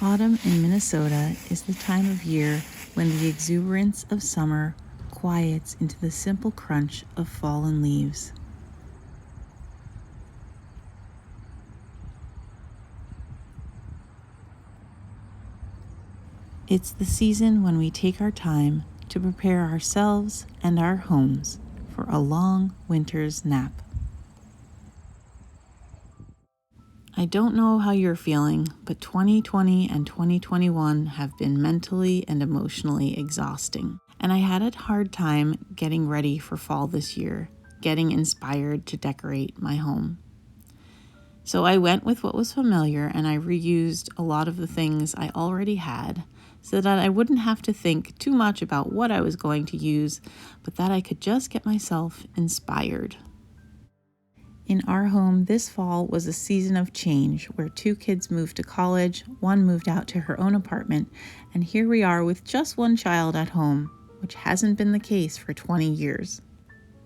Autumn in Minnesota is the time of year when the exuberance of summer quiets into the simple crunch of fallen leaves. It's the season when we take our time to prepare ourselves and our homes for a long winter's nap. I don't know how you're feeling, but 2020 and 2021 have been mentally and emotionally exhausting. And I had a hard time getting ready for fall this year, getting inspired to decorate my home. So I went with what was familiar and I reused a lot of the things I already had so that I wouldn't have to think too much about what I was going to use, but that I could just get myself inspired. In our home, this fall was a season of change where 2 kids moved to college, one moved out to her own apartment, and here we are with just 1 child at home, which hasn't been the case for 20 years.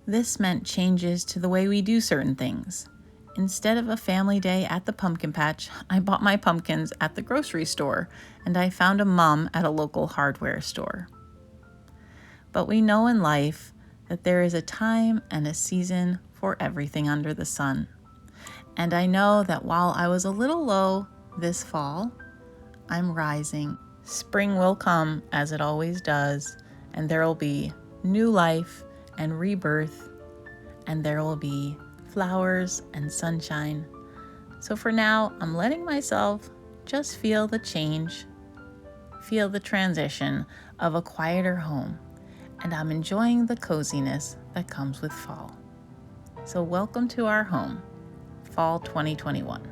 This meant changes to the way we do certain things. Instead of a family day at the pumpkin patch, I bought my pumpkins at the grocery store, and I found a mom at a local hardware store. But we know in life that there is a time and a season for everything under the sun. And I know that while I was a little low this fall, I'm rising. Spring will come as it always does, and there will be new life and rebirth, and there will be flowers and sunshine. So for now, I'm letting myself just feel the change, feel the transition of a quieter home, and I'm enjoying the coziness that comes with fall. So welcome to our home, Fall 2021.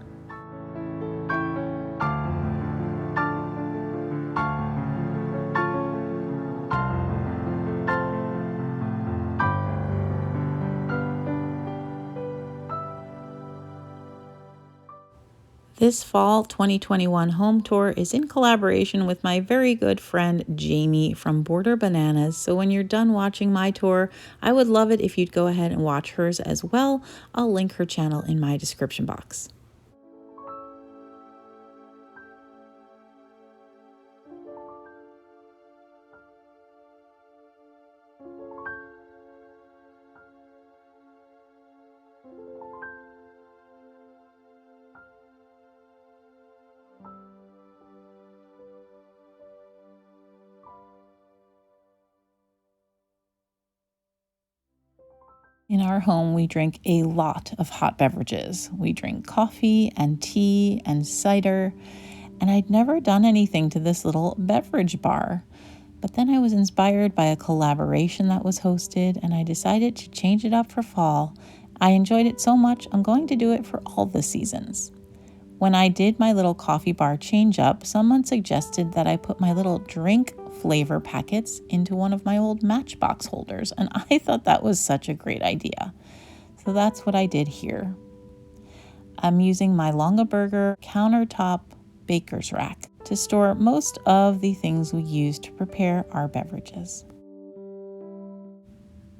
This fall 2021 home tour is in collaboration with my very good friend Jaime from Border Bananas. So when you're done watching my tour, I would love it if you'd go ahead and watch hers as well. I'll link her channel in my description box. In our home, we drink a lot of hot beverages. We drink coffee and tea and cider, and I'd never done anything to this little beverage bar. But then I was inspired by a collaboration that was hosted, and I decided to change it up for fall. I enjoyed it so much, I'm going to do it for all the seasons. When I did my little coffee bar change up, someone suggested that I put my little drink flavor packets into one of my old Matchbox holders, and I thought that was such a great idea. So that's what I did here. I'm using my Longaberger countertop baker's rack to store most of the things we use to prepare our beverages.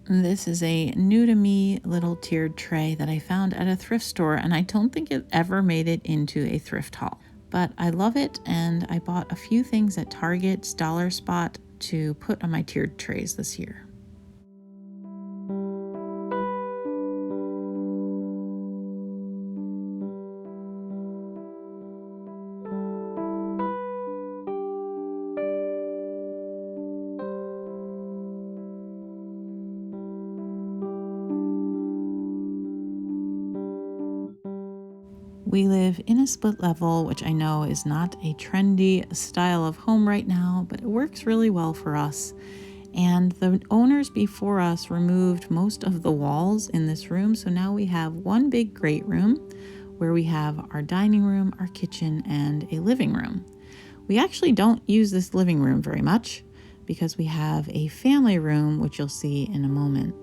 This is a new to me little tiered tray that I found at a thrift store, and I don't think it ever made it into a thrift haul. But I love it, and I bought a few things at Target's Dollar Spot to put on my tiered trays this year. We live in a split level, which I know is not a trendy style of home right now, but it works really well for us. And the owners before us removed most of the walls in this room, so now we have one big great room where we have our dining room, our kitchen, and a living room. We actually don't use this living room very much because we have a family room, which you'll see in a moment.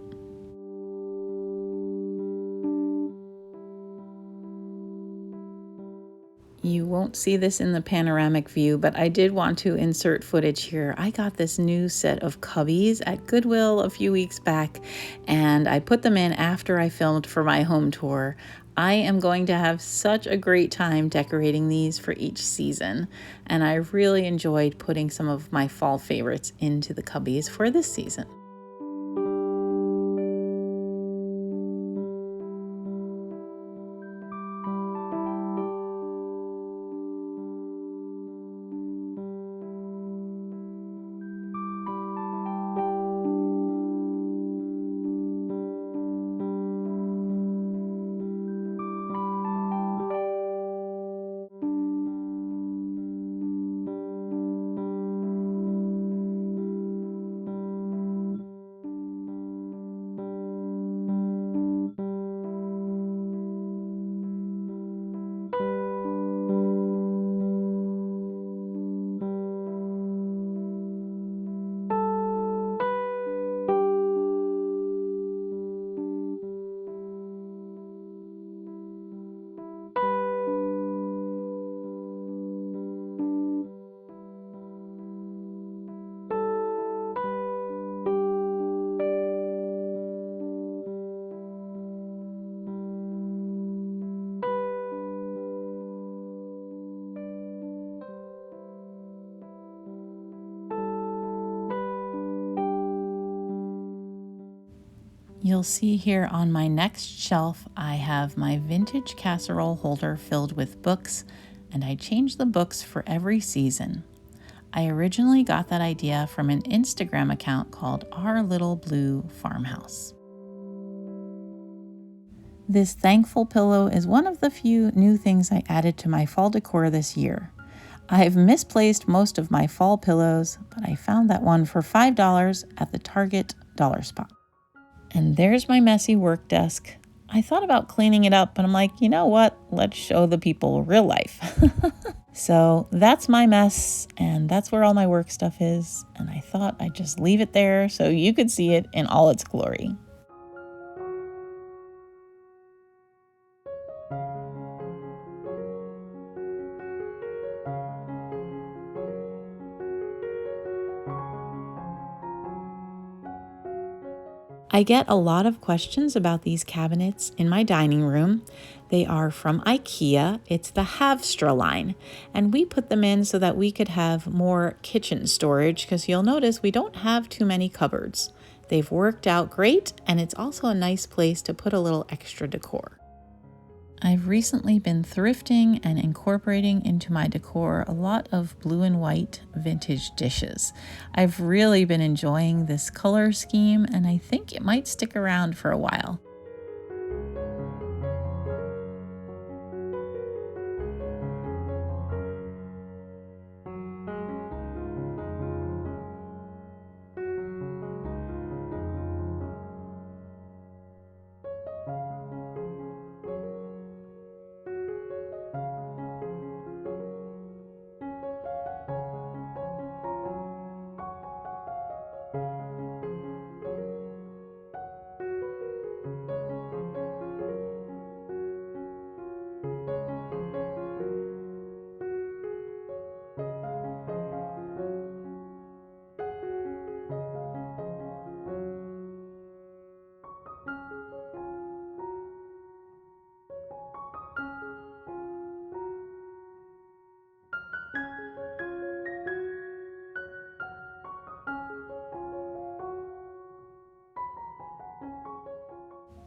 You won't see this in the panoramic view, but I did want to insert footage here. I got this new set of cubbies at Goodwill a few weeks back, and I put them in after I filmed for my home tour. I am going to have such a great time decorating these for each season, and I really enjoyed putting some of my fall favorites into the cubbies for this season. You'll see here on my next shelf, I have my vintage casserole holder filled with books, and I change the books for every season. I originally got that idea from an Instagram account called Our Little Blue Farmhouse. This thankful pillow is one of the few new things I added to my fall decor this year. I've misplaced most of my fall pillows, but I found that one for $5 at the Target dollar spot. And there's my messy work desk. I thought about cleaning it up, but I'm like, you know what? Let's show the people real life. So that's my mess, and that's where all my work stuff is. And I thought I'd just leave it there so you could see it in all its glory. I get a lot of questions about these cabinets in my dining room. They are from IKEA. It's the Havstra line, and we put them in so that we could have more kitchen storage because you'll notice we don't have too many cupboards. They've worked out great, and it's also a nice place to put a little extra decor. I've recently been thrifting and incorporating into my decor a lot of blue and white vintage dishes. I've really been enjoying this color scheme, and I think it might stick around for a while.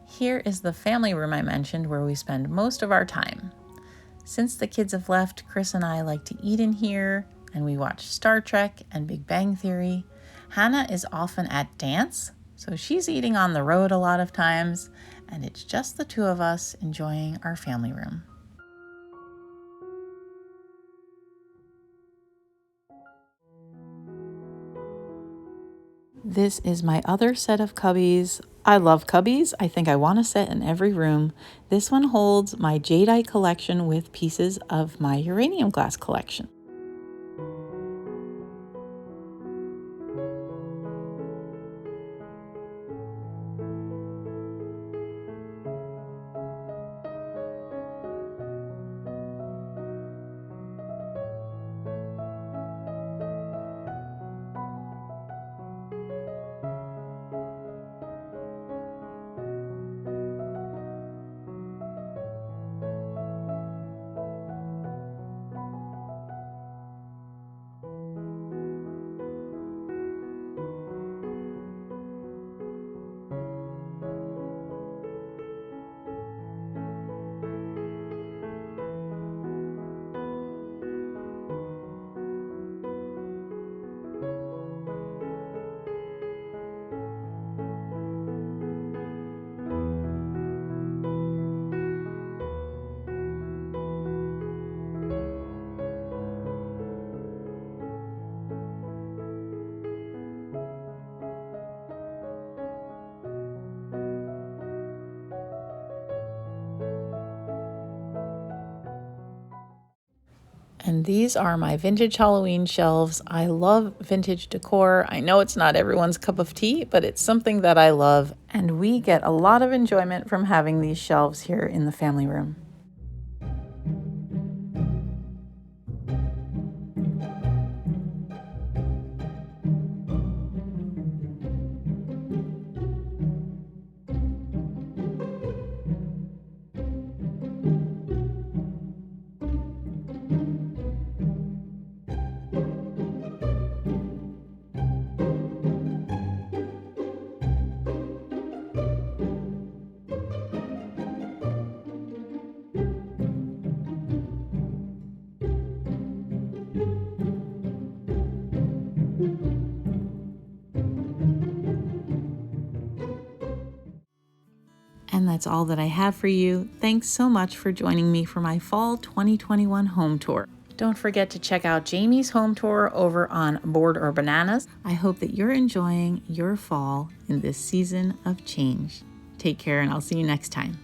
Here is the family room I mentioned where we spend most of our time. Since the kids have left, Chris and I like to eat in here, and we watch Star Trek and Big Bang Theory. Hannah is often at dance, so she's eating on the road a lot of times, and it's just the two of us enjoying our family room. This is my other set of cubbies. I love cubbies. I think I want a set in every room. This one holds my jadeite collection with pieces of my uranium glass collection. And these are my vintage Halloween shelves. I love vintage decor. I know it's not everyone's cup of tea, but it's something that I love. And we get a lot of enjoyment from having these shelves here in the family room. And that's all that I have for you. Thanks so much for joining me for my fall 2021 home tour. Don't forget to check out Jaime's home tour over on Board or Bananas. I hope that you're enjoying your fall in this season of change. Take care, and I'll see you next time.